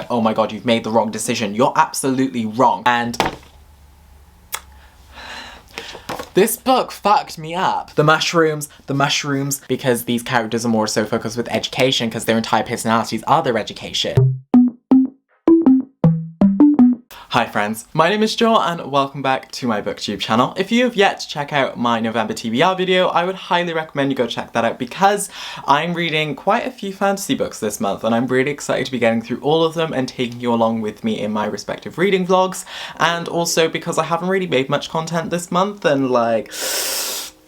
oh my god, you've made the wrong decision. You're absolutely wrong. And this book fucked me up. The mushrooms, because these characters are more so focused with education because their entire personalities are their education. Hi friends, my name is Joel and welcome back to my booktube channel. If you have yet to check out my November TBR video, I would highly recommend you go check that out because I'm reading quite a few fantasy books this month and I'm really excited to be getting through all of them and taking you along with me in my respective reading vlogs, and also because I haven't really made much content this month and like,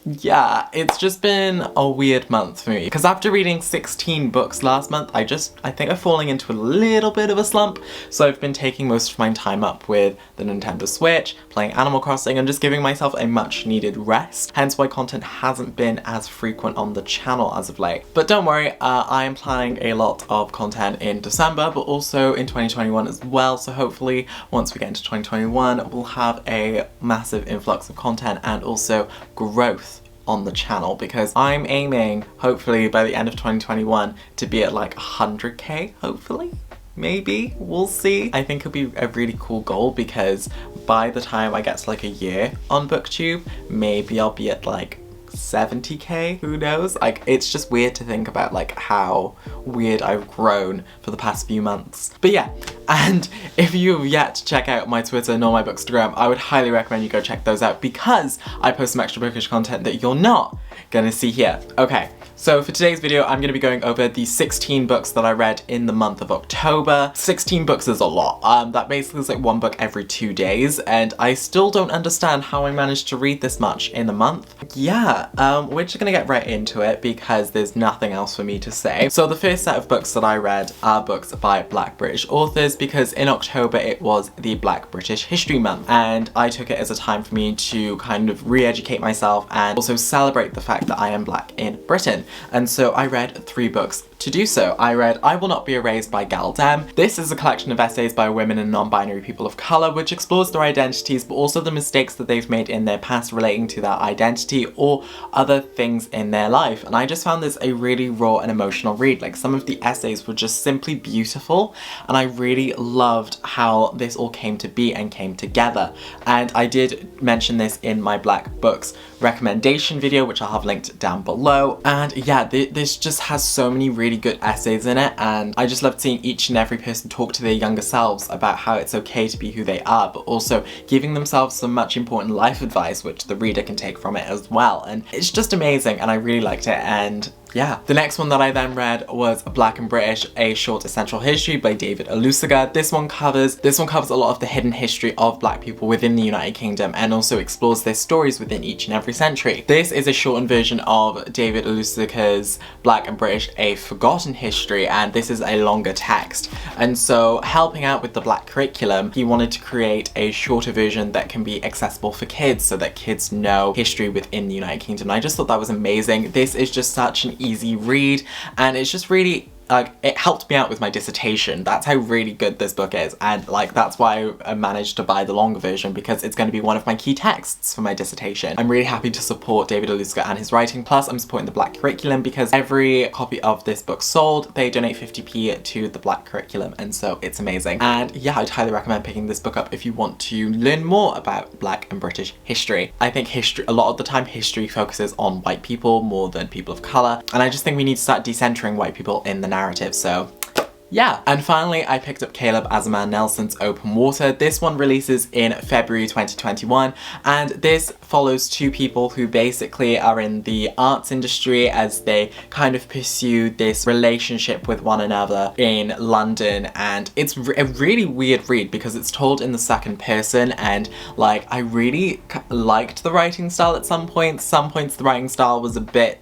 yeah, it's just been a weird month for me. Because after reading 16 books last month, I think I'm falling into a little bit of a slump. So I've been taking most of my time up with the Nintendo Switch, playing Animal Crossing, and just giving myself a much needed rest. Hence why content hasn't been as frequent on the channel as of late. But don't worry, I am planning a lot of content in December, but also in 2021 as well. So hopefully once we get into 2021, we'll have a massive influx of content and also growth on the channel, because I'm aiming, hopefully by the end of 2021, to be at like 100k, hopefully. Maybe, we'll see. I think it'll be a really cool goal because by the time I get to like a year on BookTube, maybe I'll be at like 70k, who knows? Like, it's just weird to think about like how weird I've grown for the past few months. But yeah, and if you've yet to check out my Twitter nor my Bookstagram, I would highly recommend you go check those out because I post some extra bookish content that you're not gonna see here. Okay, so for today's video, I'm gonna be going over the 16 books that I read in the month of October. 16 books is a lot. That basically is like one book every 2 days, and I still don't understand how I managed to read this much in a month. Yeah, we're just gonna get right into it because there's nothing else for me to say. So the first set of books that I read are books by Black British authors because in October it was the Black British History Month, and I took it as a time for me to kind of re-educate myself and also celebrate the fact that I am Black in Britain. And so I read 3 books to do so. I read I Will Not Be Erased by Gal Dem. This is a collection of essays by women and non-binary people of colour which explores their identities but also the mistakes that they've made in their past relating to that identity or other things in their life. And I just found this a really raw and emotional read. Like, some of the essays were just simply beautiful and I really loved how this all came to be and came together. And I did mention this in my Black Books recommendation video, which I'll have linked down below. And yeah, this just has so many really good essays in it, and I just loved seeing each and every person talk to their younger selves about how it's okay to be who they are, but also giving themselves some much important life advice which the reader can take from it as well. And it's just amazing and I really liked it. And yeah, the next one that I then read was Black and British, A Short Essential History by David ILLUMICRATE. This one covers a lot of the hidden history of Black people within the United Kingdom and also explores their stories within each and every century. This is a shortened version of David ILLUMICRATE's Black and British, A Forgotten History, and this is a longer text. And so, helping out with the Black curriculum, he wanted to create a shorter version that can be accessible for kids so that kids know history within the United Kingdom. And I just thought that was amazing. This is just such an easy read and it's just really like, it helped me out with my dissertation. That's how really good this book is, and like that's why I managed to buy the longer version, because it's going to be one of my key texts for my dissertation. I'm really happy to support David ILLUMICRATE and his writing, plus I'm supporting the Black curriculum because every copy of this book sold, they donate 50p to the Black curriculum, and so it's amazing. And yeah, I'd highly recommend picking this book up if you want to learn more about Black and British history. I think history, a lot of the time, history focuses on white people more than people of colour, and I just think we need to start decentering white people in the narrative. So yeah. And finally, I picked up Caleb Asaman Nelson's Open Water. This one releases in February 2021, and this follows 2 people who basically are in the arts industry as they kind of pursue this relationship with one another in London. And it's a really weird read because it's told in the second person, and like, I really liked the writing style at some points. Some points the writing style was a bit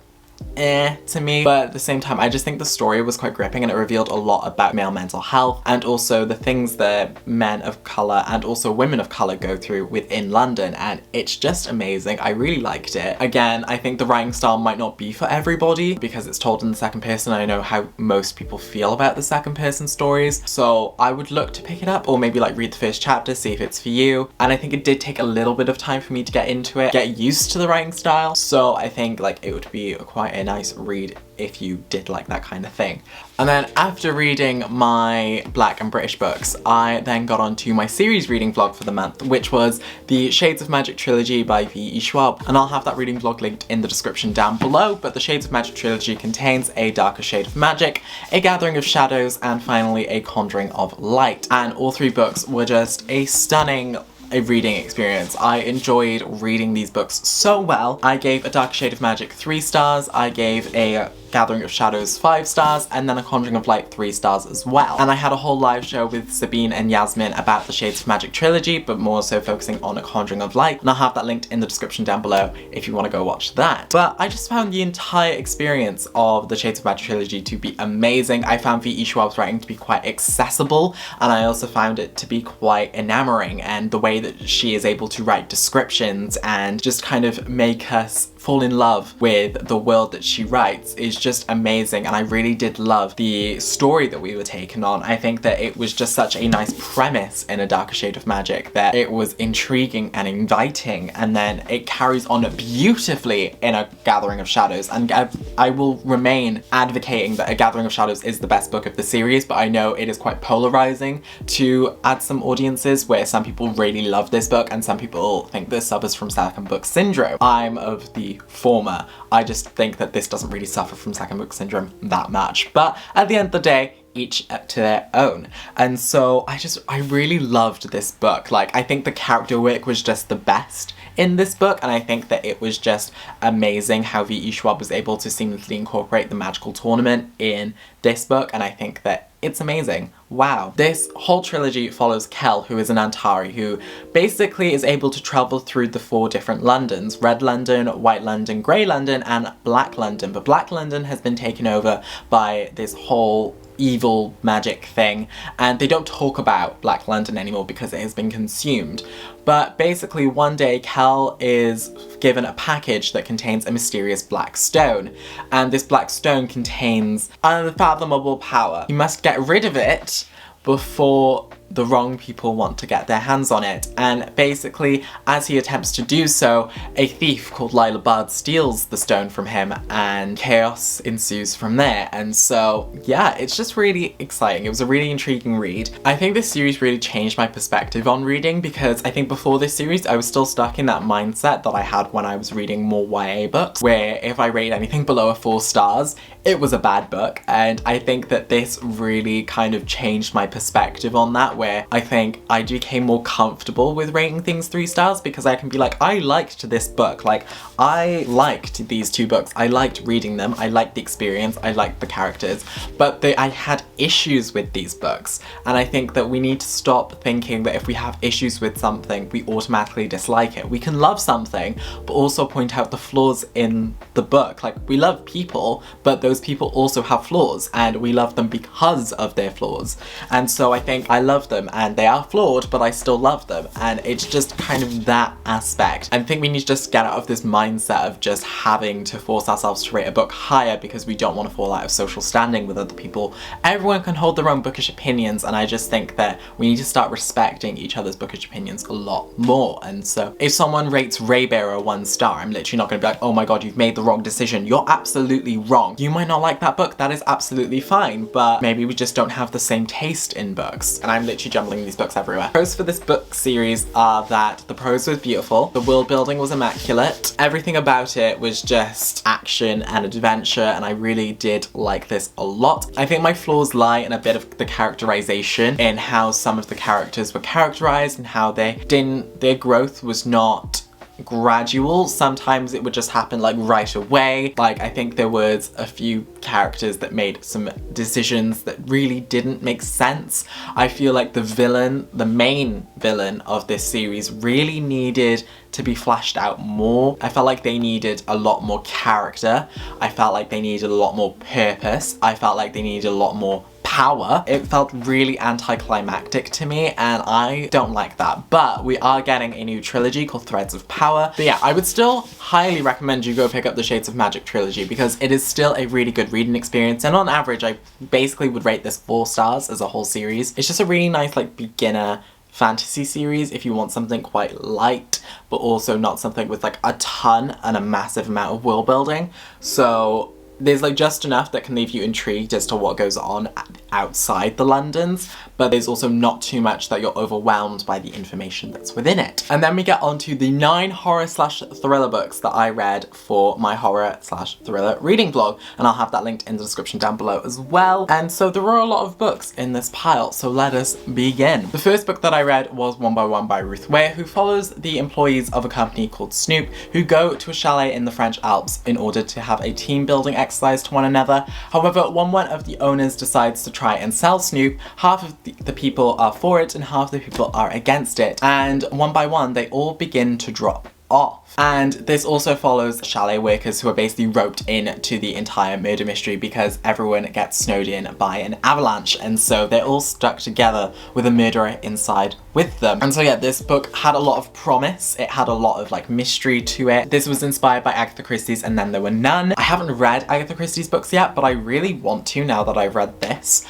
to me, but at the same time I just think the story was quite gripping and it revealed a lot about male mental health and also the things that men of colour and also women of colour go through within London, and it's just amazing. I really liked it. Again, I think the writing style might not be for everybody because it's told in the second person. I know how most people feel about the second person stories, so I would look to pick it up or maybe like read the first chapter, see if it's for you. And I think it did take a little bit of time for me to get into it, get used to the writing style, so I think like it would be quite quite a nice read if you did like that kind of thing. And then after reading my Black and British books, I then got on to my series reading vlog for the month, which was the Shades of Magic trilogy by V.E. Schwab. And I'll have that reading vlog linked in the description down below, but the Shades of Magic trilogy contains A Darker Shade of Magic, A Gathering of Shadows, and finally A Conjuring of Light. And all three books were just a stunning reading experience. I enjoyed reading these books so well. I gave A Dark Shade of Magic 3 stars, I gave A Gathering of Shadows 5 stars, and then A Conjuring of Light 3 stars as well. And I had a whole live show with Sabine and Yasmin about the Shades of Magic trilogy, but more so focusing on A Conjuring of Light, and I'll have that linked in the description down below if you want to go watch that. But I just found the entire experience of the Shades of Magic trilogy to be amazing. I found V.E. Schwab's writing to be quite accessible, and I also found it to be quite enamoring, and the way that she is able to write descriptions and just kind of make us fall in love with the world that she writes is just amazing. And I really did love the story that we were taken on. I think that it was just such a nice premise in A Darker Shade of Magic that it was intriguing and inviting, and then it carries on beautifully in A Gathering of Shadows. And I will remain advocating that A Gathering of Shadows is the best book of the series, but I know it is quite polarizing to add some audiences where some people really love this book and some people think this suffers from second book syndrome. I'm of the former. I just think that this doesn't really suffer from second book syndrome that much, but at the end of the day, each to their own. And so I really loved this book. Like, I think the character work was just the best in this book, and I think that it was just amazing how V.E. Schwab was able to seamlessly incorporate the magical tournament in this book, and I think that it's amazing. Wow. This whole trilogy follows Kel, who is an Antari, who basically is able to travel through the 4 different Londons: Red London, White London, Grey London, and Black London. But Black London has been taken over by this whole evil magic thing, and they don't talk about Black London anymore because it has been consumed. But basically one day Kel is given a package that contains a mysterious black stone, and this black stone contains unfathomable power. He must get rid of it before the wrong people want to get their hands on it. And basically, as he attempts to do so, a thief called Lila Bard steals the stone from him, and chaos ensues from there. And so, yeah, it's just really exciting. It was a really intriguing read. I think this series really changed my perspective on reading, because I think before this series, I was still stuck in that mindset that I had when I was reading more YA books, where if I rate anything below 4 stars, it was a bad book. And I think that this really kind of changed my perspective on that, where I think I became more comfortable with rating things 3 stars, because I can be like, I liked this book, like I liked these 2 books, I liked reading them, I liked the experience, I liked the characters, but I had issues with these books. And I think that we need to stop thinking that if we have issues with something, we automatically dislike it. We can love something, but also point out the flaws in the book. Like, we love people, but those people also have flaws, and we love them because of their flaws. And so I think I love them, and they are flawed, but I still love them. And it's just kind of that aspect. I think we need to just get out of this mindset of just having to force ourselves to rate a book higher because we don't want to fall out of social standing with other people. Everyone can hold their own bookish opinions, and I just think that we need to start respecting each other's bookish opinions a lot more. And so if someone rates Raybearer 1 star, I'm literally not going to be like, oh my god, you've made the wrong decision. You're absolutely wrong. You might not like that book, that is absolutely fine, but maybe we just don't have the same taste in books. And I'm literally jumbling these books everywhere. Pros for this book series are that the prose was beautiful, the world building was immaculate, everything about it was just action and adventure, and I really did like this a lot. I think my flaws lie in a bit of the characterization, in how some of the characters were characterized and how their growth was not gradual. Sometimes it would just happen like right away. Like, I think there was a few characters that made some decisions that really didn't make sense. I feel like the main villain of this series really needed to be fleshed out more. I felt like they needed a lot more character. I felt like they needed a lot more purpose. I felt like they needed a lot more power. It felt really anticlimactic to me, and I don't like that. But we are getting a new trilogy called Threads of Power. But yeah, I would still highly recommend you go pick up the Shades of Magic trilogy, because it is still a really good reading experience, and on average I basically would rate this 4 stars as a whole series. It's just a really nice like beginner fantasy series, if you want something quite light, but also not something with like a ton and a massive amount of world building. So there's like just enough that can leave you intrigued as to what goes on outside the Londons, but there's also not too much that you're overwhelmed by the information that's within it. And then we get on to the 9 horror/thriller books that I read for my horror/thriller reading vlog, and I'll have that linked in the description down below as well. And so there were a lot of books in this pile, so let us begin. The first book that I read was One by One by Ruth Ware, who follows the employees of a company called Snoop, who go to a chalet in the French Alps in order to have a team building exercise to one another. However, when one of the owners decides to try and sell Snoop, half of the people are for it and half the people are against it. And one by one, they all begin to drop off. And this also follows chalet workers who are basically roped in to the entire murder mystery because everyone gets snowed in by an avalanche, and so they're all stuck together with a murderer inside with them. And so yeah, this book had a lot of promise. It had a lot of like mystery to it. This was inspired by Agatha Christie's And Then There Were None. I haven't read Agatha Christie's books yet, but I really want to now that I've read this.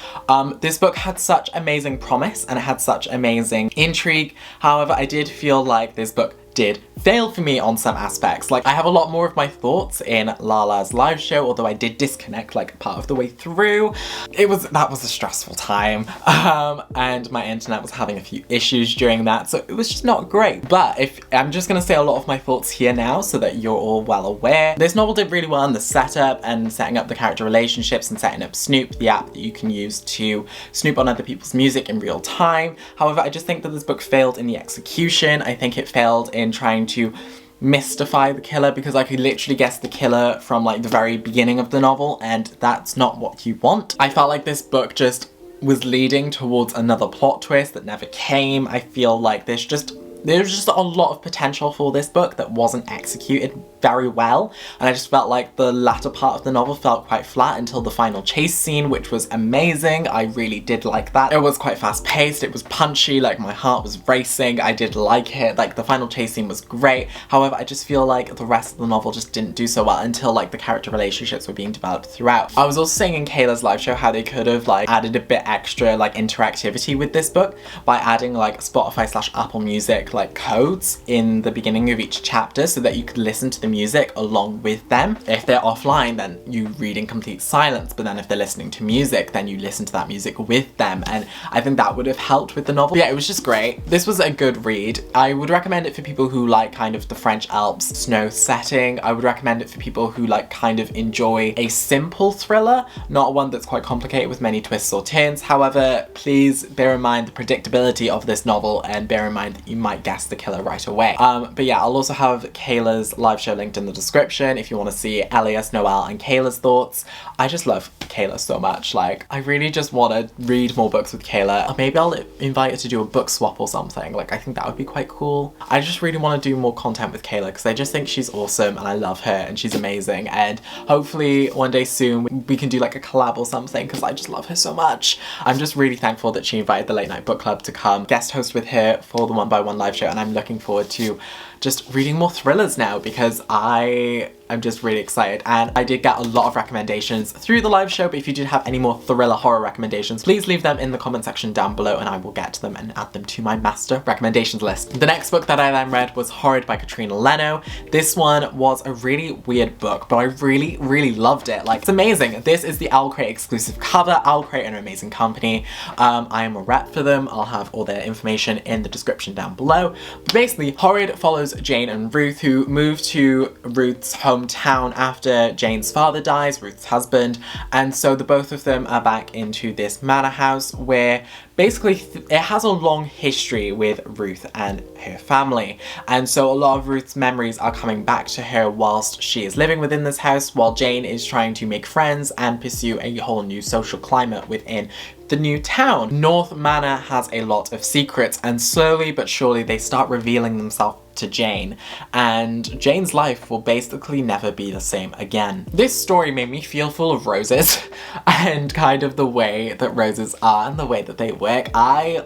This book had such amazing promise and it had such amazing intrigue. However, I did feel like this book did fail for me on some aspects. Like, I have a lot more of my thoughts in Lala's live show, although I did disconnect like part of the way through. That was a stressful time, and my internet was having a few issues during that, so it was just not great. But if I'm just gonna say a lot of my thoughts here now so that you're all well aware. This novel did really well in the setup and setting up the character relationships and setting up Snoop, the app that you can use to snoop on other people's music in real time. However, I just think that this book failed in the execution. I think it failed in trying to mystify the killer, because I could literally guess the killer from like the very beginning of the novel, and that's not what you want. I felt like this book just was leading towards another plot twist that never came. I feel like there's just a lot of potential for this book that wasn't executed very well, and I just felt like the latter part of the novel felt quite flat until the final chase scene, which was amazing. I really did like that. It was quite fast paced, it was punchy, like my heart was racing, I did like it, like the final chase scene was great. However, I just feel like the rest of the novel just didn't do so well until like the character relationships were being developed throughout. I was also saying in Kayla's live show how they could have like added a bit extra like interactivity with this book by adding like Spotify/Apple Music like codes in the beginning of each chapter so that you could listen to the music along with them. If they're offline, then you read in complete silence, but then if they're listening to music, then you listen to that music with them, and I think that would have helped with the novel. But yeah, it was just great. This was a good read. I would recommend it for people who like kind of the French Alps snow setting. I would recommend it for people who like kind of enjoy a simple thriller, not one that's quite complicated with many twists or turns. However, please bear in mind the predictability of this novel, and bear in mind that you might guess the killer right away. But yeah, I'll also have Kayla's live show linked in the description if you want to see Elias, Noelle, and Kayla's thoughts. I just love Kayla so much. Like, I really just want to read more books with Kayla. Or maybe I'll invite her to do a book swap or something. Like, I think that would be quite cool. I just really want to do more content with Kayla because I just think she's awesome and I love her and she's amazing, and hopefully one day soon we can do like a collab or something because I just love her so much. I'm just really thankful that she invited the Late Night Book Club to come guest host with her for the One by One live show, and I'm looking forward to just reading more thrillers now because I'm just really excited. And I did get a lot of recommendations through the live show, but if you did have any more thriller horror recommendations, please leave them in the comment section down below and I will get to them and add them to my master recommendations list. The next book that I then read was Horrid by Katrina Leno. This one was a really weird book, but I really, really loved it. Like, it's amazing. This is the OWLCRATE exclusive cover. OWLCRATE are an amazing company. I am a rep for them. I'll have all their information in the description down below. But basically, Horrid follows Jane and Ruth, who move to Ruth's hometown after Jane's father dies, Ruth's husband, and so the both of them are back into this manor house where basically it has a long history with Ruth and her family, and so a lot of Ruth's memories are coming back to her whilst she is living within this house, while Jane is trying to make friends and pursue a whole new social climate within the new town. North Manor has a lot of secrets, and slowly but surely they start revealing themselves to Jane, and Jane's life will basically never be the same again. This story made me feel full of roses and kind of the way that roses are and the way that they work. I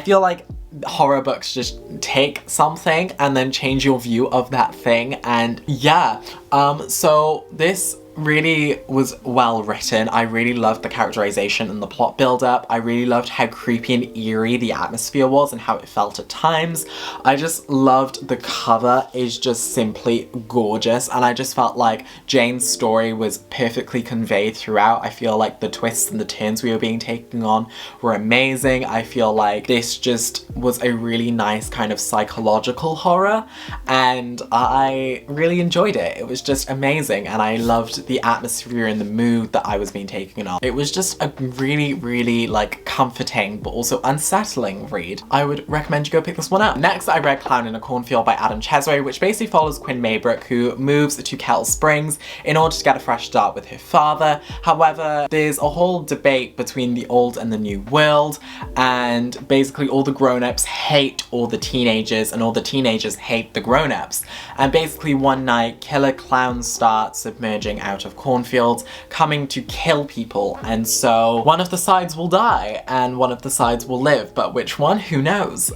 feel like horror books just take something and then change your view of that thing, and yeah, so this really was well written. I really loved the characterization and the plot build-up. I really loved how creepy and eerie the atmosphere was and how it felt at times. I just loved the cover is just simply gorgeous, and I just felt like Jane's story was perfectly conveyed throughout. I feel like the twists and the turns we were being taken on were amazing. I feel like this just was a really nice kind of psychological horror, and I really enjoyed it. It was just amazing, and I loved the atmosphere and the mood that I was being taken on. It was just a really, really like comforting but also unsettling read. I would recommend you go pick this one up. Next, I read Clown in a Cornfield by Adam Chesway, which basically follows Quinn Maybrook, who moves to Kettle Springs in order to get a fresh start with her father. However, there's a whole debate between the old and the new world, and basically all the grown-ups hate all the teenagers and all the teenagers hate the grown-ups. And basically one night, killer clowns start submerging out of cornfields, coming to kill people, and so one of the sides will die and one of the sides will live, but which one? Who knows?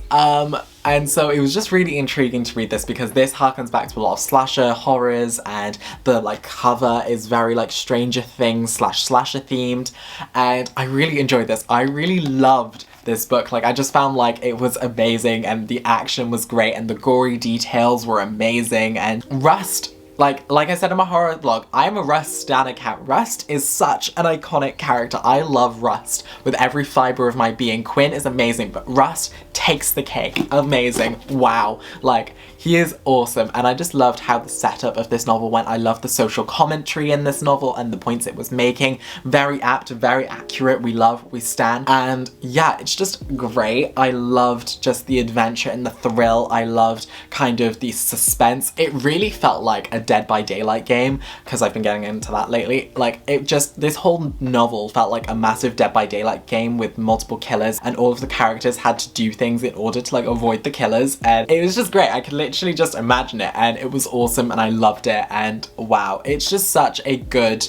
And so it was just really intriguing to read this because this harkens back to a lot of slasher horrors, and the like cover is very like Stranger Things / slasher themed, and I really enjoyed this. I really loved this book. Like, I just found like it was amazing, and the action was great, and the gory details were amazing, and Rust, like I said in my horror blog, I'm a Rust stan account. Rust is such an iconic character. I love Rust with every fiber of my being. Quinn is amazing, but Rust takes the cake. Amazing. Wow. Like, he is awesome, and I just loved how the setup of this novel went. I loved the social commentary in this novel and the points it was making. Very apt, very accurate. We love, we stan. And yeah, it's just great. I loved just the adventure and the thrill. I loved kind of the suspense. It really felt like a Dead by Daylight game, because I've been getting into that lately. Like, it just, this whole novel felt like a massive Dead by Daylight game with multiple killers, and all of the characters had to do things in order to like avoid the killers, and it was just great. I could literally just imagine it, and it was awesome, and I loved it, and wow, it's just such a good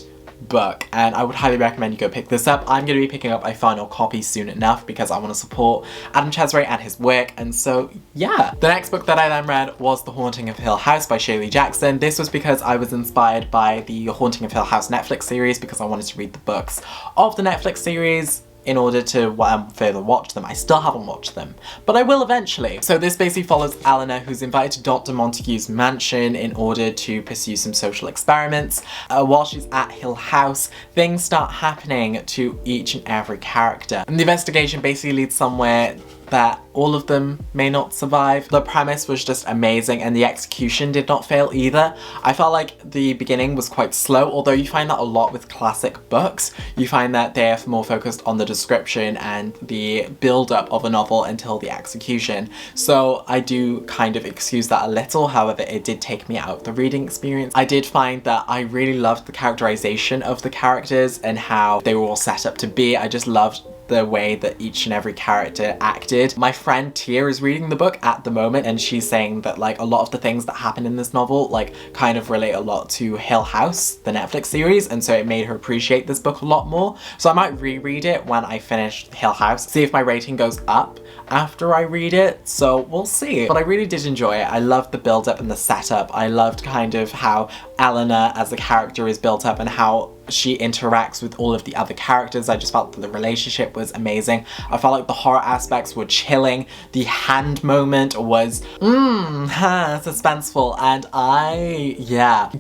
book, and I would highly recommend you go pick this up. I'm going to be picking up a final copy soon enough because I want to support Adam Chesway and his work, and so yeah. The next book that I then read was The Haunting of Hill House by Shirley Jackson. This was because I was inspired by the Haunting of Hill House Netflix series, because I wanted to read the books of the Netflix series in order to further watch them. I still haven't watched them, but I will eventually. So this basically follows Eleanor, who's invited to Dr. Montague's mansion in order to pursue some social experiments. While she's at Hill House, things start happening to each and every character, and the investigation basically leads somewhere that all of them may not survive. The premise was just amazing, and the execution did not fail either. I felt like the beginning was quite slow, although you find that a lot with classic books. You find that they're more focused on the description and the build-up of a novel until the execution. So I do kind of excuse that a little, however it did take me out of the reading experience. I did find that I really loved the characterization of the characters and how they were all set up to be. I just loved the way that each and every character acted. My friend Tia is reading the book at the moment, and she's saying that like a lot of the things that happen in this novel like kind of relate a lot to Hill House, the Netflix series, and so it made her appreciate this book a lot more. So I might reread it when I finish Hill House, see if my rating goes up after I read it, so we'll see. But I really did enjoy it. I loved the build-up and the setup. I loved kind of how Eleanor as a character is built up and how she interacts with all of the other characters. I just felt that the relationship was amazing. I felt like the horror aspects were chilling. The hand moment was suspenseful, and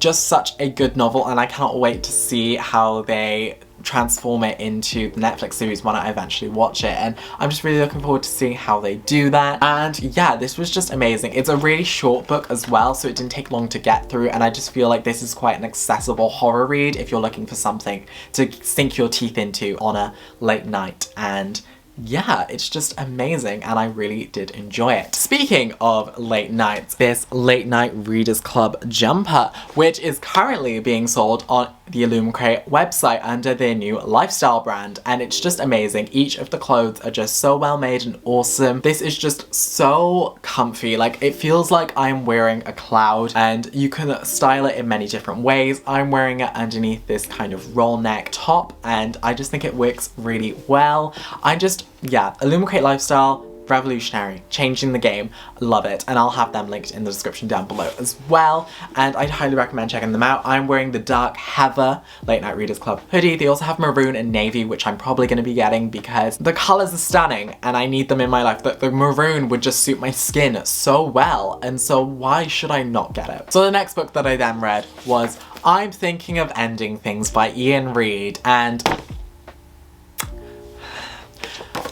just such a good novel, and I cannot wait to see how they transform it into the Netflix series when I eventually watch it, and I'm just really looking forward to seeing how they do that. And yeah, this was just amazing. It's a really short book as well, so it didn't take long to get through, and I just feel like this is quite an accessible horror read if you're looking for something to sink your teeth into on a late night. And yeah, it's just amazing, and I really did enjoy it. Speaking of late nights, this late night Readers Club jumper, which is currently being sold on the ILLUMICRATE website under their new lifestyle brand, and it's just amazing. Each of the clothes are just so well made and awesome. This is just so comfy. Like, it feels like I'm wearing a cloud, and you can style it in many different ways. I'm wearing it underneath this kind of roll neck top, and I just think it works really well. ILLUMICRATE lifestyle, revolutionary, changing the game. Love it. And I'll have them linked in the description down below as well. And I'd highly recommend checking them out. I'm wearing the Dark Heather Late Night Readers Club hoodie. They also have maroon and navy, which I'm probably going to be getting because the colors are stunning and I need them in my life. The maroon would just suit my skin so well, and so why should I not get it? So the next book that I then read was I'm Thinking of Ending Things by Ian Reid, and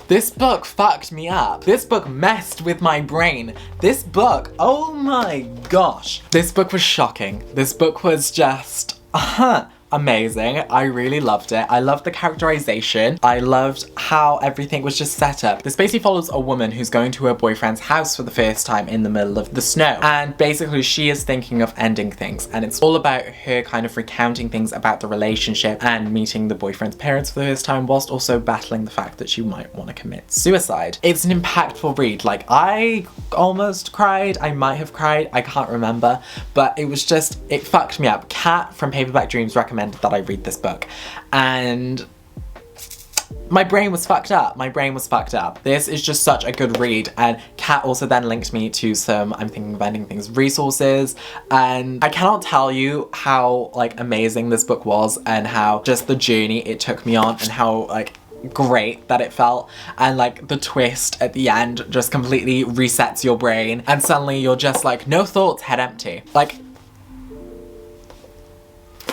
this book fucked me up. This book messed with my brain. This book, oh my gosh. This book was shocking. This book was just, amazing. I really loved it. I loved the characterization. I loved how everything was just set up. This basically follows a woman who's going to her boyfriend's house for the first time in the middle of the snow. And basically she is thinking of ending things. And it's all about her kind of recounting things about the relationship and meeting the boyfriend's parents for the first time, whilst also battling the fact that she might want to commit suicide. It's an impactful read. Like, I almost cried. I might have cried. I can't remember. But it was just, it fucked me up. Kat from Paperback Dreams recommended that I read this book, and my brain was fucked up. My brain was fucked up. This is just such a good read, and Kat also then linked me to some I'm Thinking of Ending Things resources, and I cannot tell you how like amazing this book was and how just the journey it took me on and how like great that it felt, and like the twist at the end just completely resets your brain and suddenly you're just like no thoughts, head empty. Like,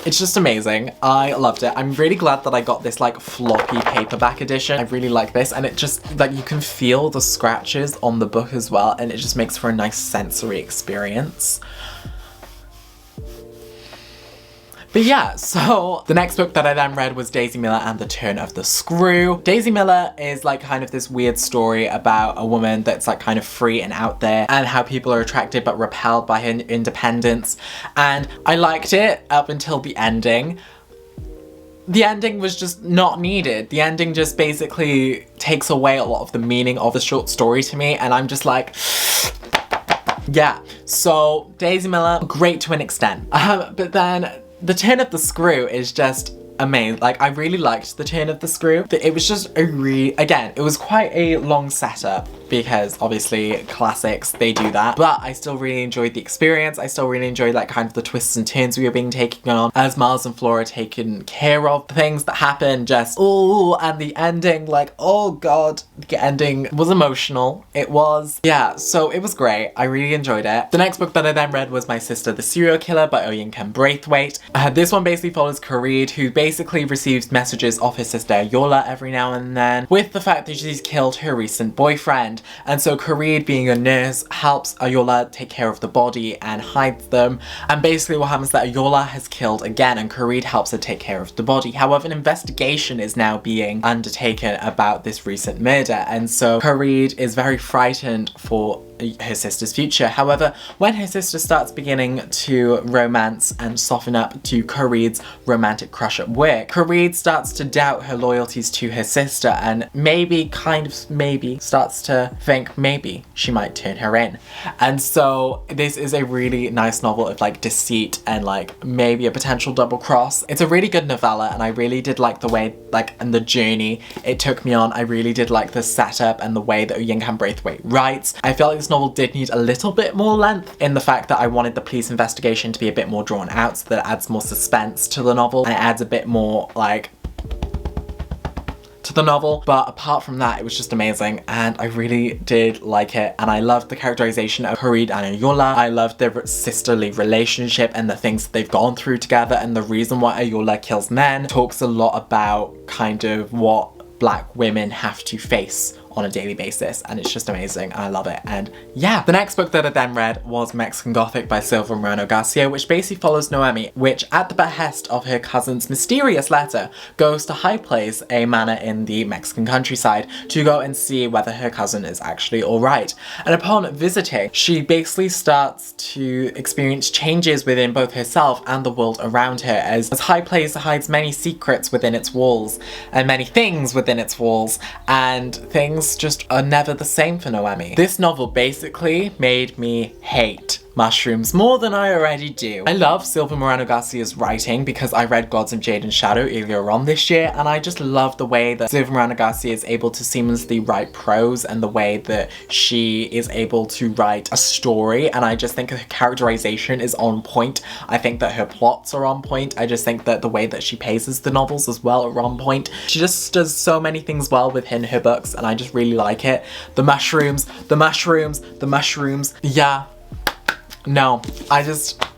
it's just amazing. I loved it. I'm really glad that I got this like floppy paperback edition. I really like this, and it just like you can feel the scratches on the book as well, and it just makes for a nice sensory experience. But yeah, so the next book that I then read was Daisy Miller and the Turn of the Screw. Daisy Miller is like kind of this weird story about a woman that's like kind of free and out there, and how people are attracted but repelled by her independence. And I liked it up until the ending. The ending was just not needed. The ending just basically takes away a lot of the meaning of the short story to me, and I'm just like, yeah. So Daisy Miller, great to an extent. But then the Turn of the Screw is just amazing. Like, I really liked the Turn of the Screw. It was just again, it was quite a long setup because obviously classics, they do that. But I still really enjoyed the experience. I still really enjoyed like kind of the twists and turns we were being taken on as Miles and Flora are taken care of. The things that happen just, oh, and the ending, like, oh god, the ending was emotional. It was, yeah, so it was great. I really enjoyed it. The next book that I then read was My Sister the Serial Killer by Oyinkan Braithwaite. This one basically follows Corride, who basically receives messages of her sister Yola every now and then with the fact that she's killed her recent boyfriend. And so Corride, being a nurse, helps Ayola take care of the body and hides them. And basically what happens is that Ayola has killed again, and Corride helps her take care of the body. However, an investigation is now being undertaken about this recent murder, and so Corride is very frightened for her sister's future. However, when her sister starts beginning to romance and soften up to Corride's romantic crush at work, Corride starts to doubt her loyalties to her sister, and maybe starts to think maybe she might turn her in. And so this is a really nice novel of like deceit and like maybe a potential double cross. It's a really good novella, and I really did like the way like and the journey it took me on. I really did like the setup and the way that Oyinkan Braithwaite writes. I felt like this novel did need a little bit more length in the fact that I wanted the police investigation to be a bit more drawn out, so that it adds more suspense to the novel and it adds a bit more like to the novel. But apart from that, it was just amazing, and I really did like it. And I loved the characterization of Corride and Ayola. I loved their sisterly relationship and the things that they've gone through together, and the reason why Ayola kills men talks a lot about kind of what Black women have to face on a daily basis, and it's just amazing. I love it. And yeah, the next book that I then read was Mexican Gothic by Silva Moreno Garcia, which basically follows Noemi, which at the behest of her cousin's mysterious letter goes to High Place, a manor in the Mexican countryside, to go and see whether her cousin is actually alright. And upon visiting, she basically starts to experience changes within both herself and the world around her, as High Place hides many secrets within its walls and many things within its walls, and things just are never the same for Noemi. This novel basically made me hate mushrooms more than I already do. I love Silva Moreno Garcia's writing because I read Gods of Jade and Shadow earlier on this year, and I just love the way that Silva Moreno Garcia is able to seamlessly write prose and the way that she is able to write a story, and I just think her characterization is on point. I think that her plots are on point. I just think that the way that she paces the novels as well are on point. She just does so many things well within her books, and I just really like it. The mushrooms, the mushrooms, the mushrooms. Yeah. No.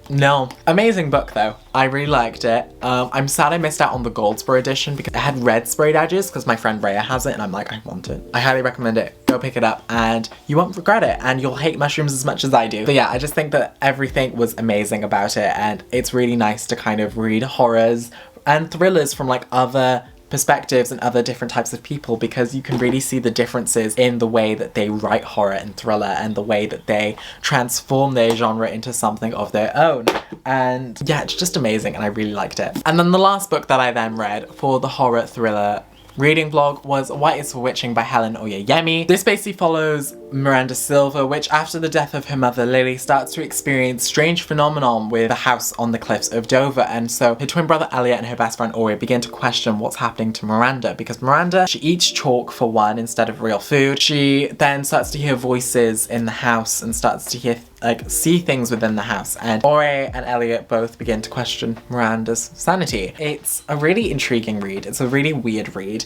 No. Amazing book though. I really liked it. I'm sad I missed out on the gold spray edition because it had red sprayed edges because my friend Rhea has it and I'm like, I want it. I highly recommend it. Go pick it up and you won't regret it and you'll hate mushrooms as much as I do. But yeah, I just think that everything was amazing about it, and it's really nice to kind of read horrors and thrillers from like other perspectives and other different types of people, because you can really see the differences in the way that they write horror and thriller and the way that they transform their genre into something of their own. And yeah, it's just amazing and I really liked it. And then the last book that I then read for the horror thriller reading vlog was White is for Witching by Helen Oyeyemi. This basically follows Miranda Silva, which after the death of her mother Lily starts to experience strange phenomenon with the house on the cliffs of Dover, and so her twin brother Elliot and her best friend Ori begin to question what's happening to Miranda, because Miranda, she eats chalk for one instead of real food. She then starts to hear voices in the house and starts to hear see things within the house, and Ori and Elliot both begin to question Miranda's sanity. It's a really intriguing read. It's a really weird read.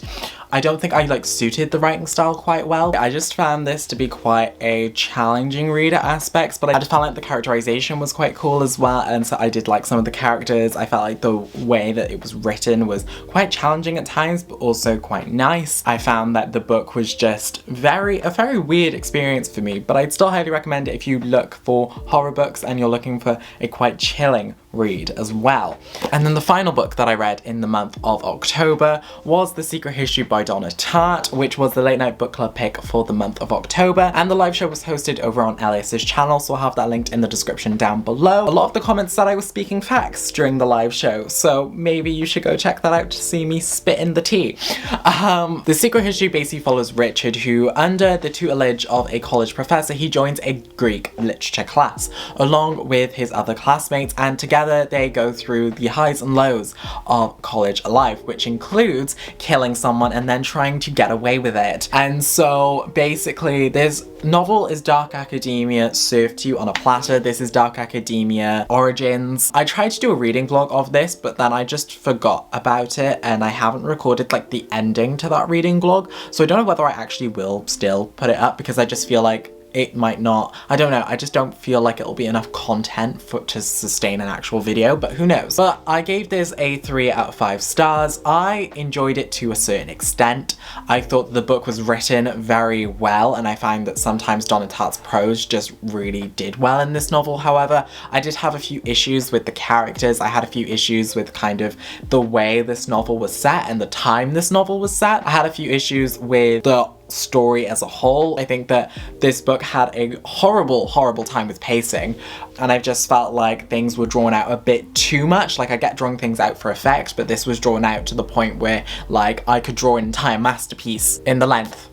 I don't think I suited the writing style quite well. I just found this to be quite a challenging read at aspects, but I just found like the characterization was quite cool as well, and so I did like some of the characters. I felt like the way that it was written was quite challenging at times, but also quite nice. I found that the book was just a very weird experience for me, but I'd still highly recommend it if you look for horror books and you're looking for a quite chilling read as well. And then the final book that I read in the month of October was The Secret History by Donna Tartt, which was the late night book club pick for the month of October, and the live show was hosted over on Elias's channel, so I'll have that linked in the description down below. A lot of the comments said I was speaking facts during the live show, so maybe you should go check that out to see me spit in the tea. The Secret History basically follows Richard, who under the tutelage of a college professor, he joins a Greek literature class along with his other classmates, and together they go through the highs and lows of college life, which includes killing someone and then trying to get away with it. And so basically this novel is dark academia served to you on a platter. This is dark academia origins. I tried to do a reading vlog of this, but then I just forgot about it and I haven't recorded the ending to that reading vlog, so I don't know whether I actually will still put it up, because I just feel like it might not. I don't know, I just don't feel like it'll be enough content to sustain an actual video, but who knows. But I gave this a 3 out of 5 stars. I enjoyed it to a certain extent. I thought the book was written very well, and I find that sometimes Donna Tartt's prose just really did well in this novel. However, I did have a few issues with the characters. I had a few issues with kind of the way this novel was set and the time this novel was set. I had a few issues with the story as a whole. I think that this book had a horrible time with pacing, and I just felt like things were drawn out a bit too much. I get drawing things out for effect, but this was drawn out to the point where I could draw an entire masterpiece in the length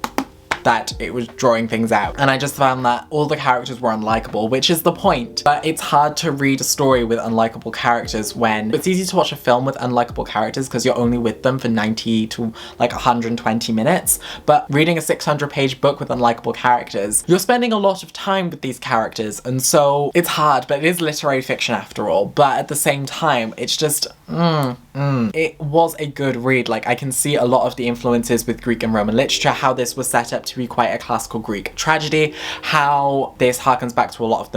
that it was drawing things out, and I just found that all the characters were unlikable, which is the point. But it's hard to read a story with unlikable characters when it's easy to watch a film with unlikable characters because you're only with them for 90 to 120 minutes, but reading a 600-page book with unlikable characters, you're spending a lot of time with these characters, and so it's hard. But it is literary fiction after all, but at the same time it's just it was a good read. I can see a lot of the influences with Greek and Roman literature, how this was set up to be quite a classical Greek tragedy, how this harkens back to a lot of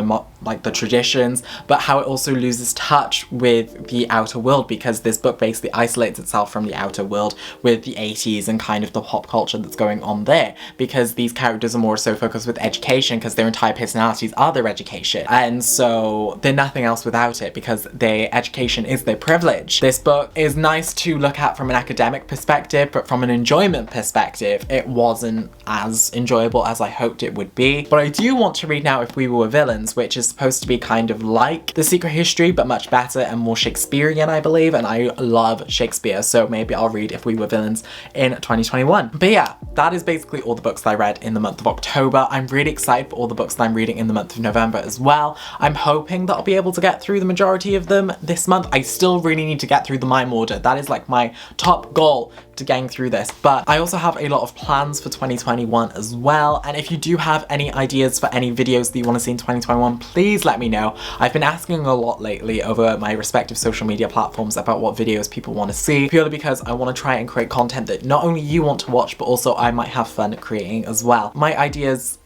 the traditions, but how it also loses touch with the outer world, because this book basically isolates itself from the outer world with the 80s and kind of the pop culture that's going on there, because these characters are more so focused with education because their entire personalities are their education, and so they're nothing else without it because their education is their privilege. This book is nice to look at from an academic perspective, but from an enjoyment perspective, it wasn't as enjoyable as I hoped it would be. But I do want to read now If We Were Villains, which is supposed to be kind of like The Secret History, but much better and more Shakespearean, I believe, and I love Shakespeare, so maybe I'll read If We Were Villains in 2021. But yeah, that is basically all the books that I read in the month of October. I'm really excited for all the books that I'm reading in the month of November as well. I'm hoping that I'll be able to get through the majority of them this month. I still really need to get through the Mime Order. That is like my top goal to getting through this, but I also have a lot of plans for 2021 as well, and if you do have any ideas for any videos that you want to see in 2021, please let me know. I've been asking a lot lately over my respective social media platforms about what videos people want to see, purely because I want to try and create content that not only you want to watch, but also I might have fun creating as well. My ideas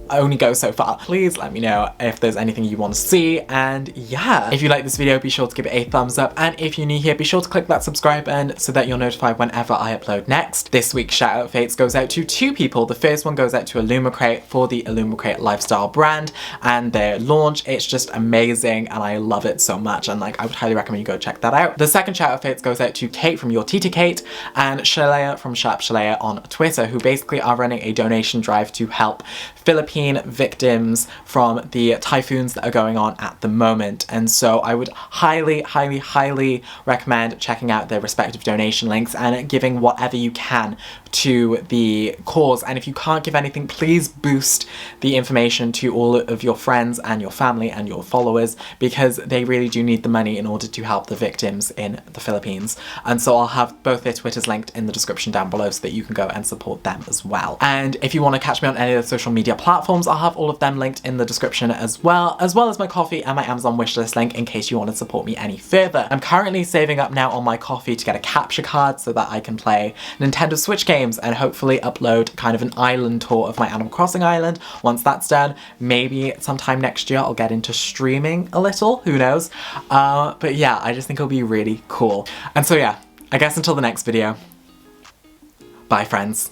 only go so far. Please let me know if there's anything you want to see, and yeah, if you like this video, be sure to give it a thumbs up, and if you're new here, be sure to click that subscribe button so that you're notified whenever I upload next. This week's shout out fates goes out to two people. The first one goes out to ILLUMICRATE for the ILLUMICRATE lifestyle brand and their launch. It's just amazing and I love it so much, and like I would highly recommend you go check that out. The second shout out fates goes out to Kate from Your Tita Kate and Shalea from Sharp Shalea on Twitter, who basically are running a donation drive to help Philippine victims from the typhoons that are going on at the moment. And so I would highly, highly, highly recommend checking out their respective donation links and giving whatever you can to the cause. And if you can't give anything, please boost the information to all of your friends and your family and your followers, because they really do need the money in order to help the victims in the Philippines. And so I'll have both their Twitters linked in the description down below so that you can go and support them as well. And if you want to catch me on any of the social media platforms, I'll have all of them linked in the description as well as my coffee and my Amazon wishlist link in case you want to support me any further. I'm currently saving up now on my coffee to get a capture card so that I can play Nintendo Switch games and hopefully upload kind of an island tour of my Animal Crossing island. Once that's done, maybe sometime next year I'll get into streaming a little, who knows. But yeah, I just think it'll be really cool. And so yeah, I guess until the next video, bye friends.